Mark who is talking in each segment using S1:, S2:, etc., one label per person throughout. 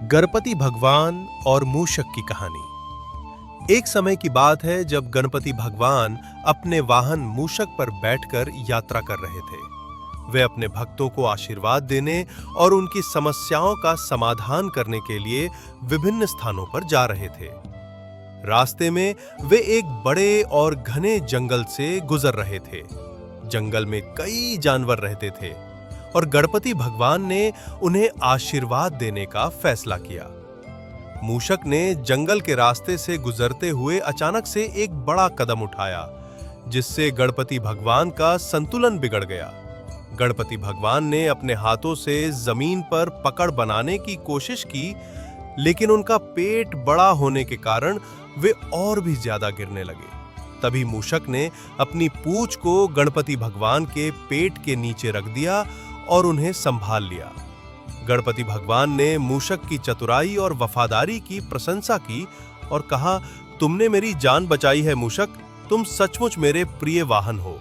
S1: गणपति भगवान और मूषक की कहानी। एक समय की बात है जब गणपति भगवान अपने वाहन मूषक पर बैठकर यात्रा कर रहे थे। वे अपने भक्तों को आशीर्वाद देने और उनकी समस्याओं का समाधान करने के लिए विभिन्न स्थानों पर जा रहे थे। रास्ते में वे एक बड़े और घने जंगल से गुजर रहे थे। जंगल में कई जानवर रहते थे और गणपति भगवान ने उन्हें आशीर्वाद देने का फैसला किया। मूषक ने जंगल के रास्ते से गुजरते हुए अचानक से एक बड़ा कदम उठाया, जिससे गणपति भगवान का संतुलन बिगड़ गया। गणपति भगवान ने अपने हाथों से जमीन पर पकड़ बनाने की कोशिश की, लेकिन उनका पेट बड़ा होने के कारण वे और भी ज्यादा गिरने लगे। तभी मूषक ने अपनी पूंछ को गणपति भगवान के पेट के नीचे रख दिया और उन्हें संभाल लिया। गणपति भगवान ने मूषक की चतुराई और वफादारी की प्रशंसा की और कहा, तुमने मेरी जान बचाई है मूषक, तुम सचमुच मेरे प्रिय वाहन हो।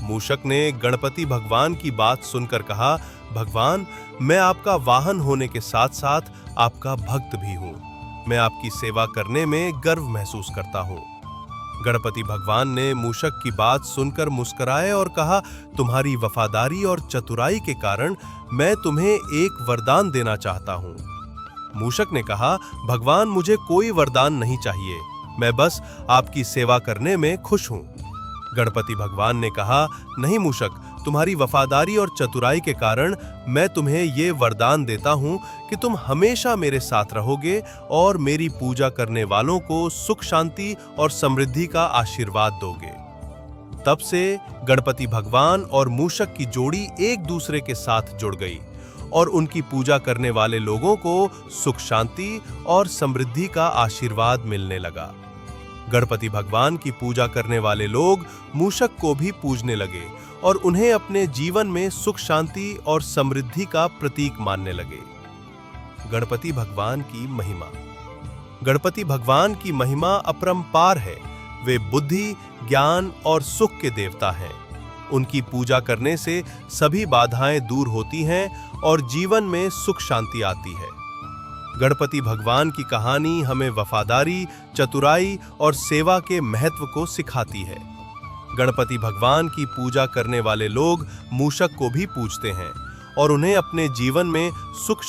S1: मूषक ने गणपति भगवान की बात सुनकर कहा, भगवान, मैं आपका वाहन होने के साथ साथ आपका भक्त भी हूँ। मैं आपकी सेवा करने में गर्व महसूस करता हूँ। गणपति भगवान ने मूषक की बात सुनकर मुस्कुराए और कहा, तुम्हारी वफादारी और चतुराई के कारण मैं तुम्हें एक वरदान देना चाहता हूँ। मूषक ने कहा, भगवान, मुझे कोई वरदान नहीं चाहिए, मैं बस आपकी सेवा करने में खुश हूँ। गणपति भगवान ने कहा, नहीं मूषक, तुम्हारी वफादारी और चतुराई के कारण मैं तुम्हें ये वरदान देता हूँ कि तुम हमेशा मेरे साथ रहोगे और मेरी पूजा करने वालों को सुख शांति और समृद्धि का आशीर्वाद दोगे। तब से गणपति भगवान और मूषक की जोड़ी एक दूसरे के साथ जुड़ गई और उनकी पूजा करने वाले लोगों को सुख शांति और समृद्धि का आशीर्वाद मिलने लगा। गणपति भगवान की पूजा करने वाले लोग मूषक को भी पूजने लगे और उन्हें अपने जीवन में सुख शांति और समृद्धि का प्रतीक मानने लगे। गणपति भगवान की महिमा। गणपति भगवान की महिमा अपरंपार है। वे बुद्धि, ज्ञान और सुख के देवता हैं। उनकी पूजा करने से सभी बाधाएं दूर होती हैं और जीवन में सुख शांति आती है। गणपति भगवान की कहानी हमें वफादारी, चतुराई और सेवा के महत्व को सिखाती है। गणपति भगवान की पूजा करने वाले लोग मूषक को भी पूजते हैं और उन्हें अपने जीवन में सुख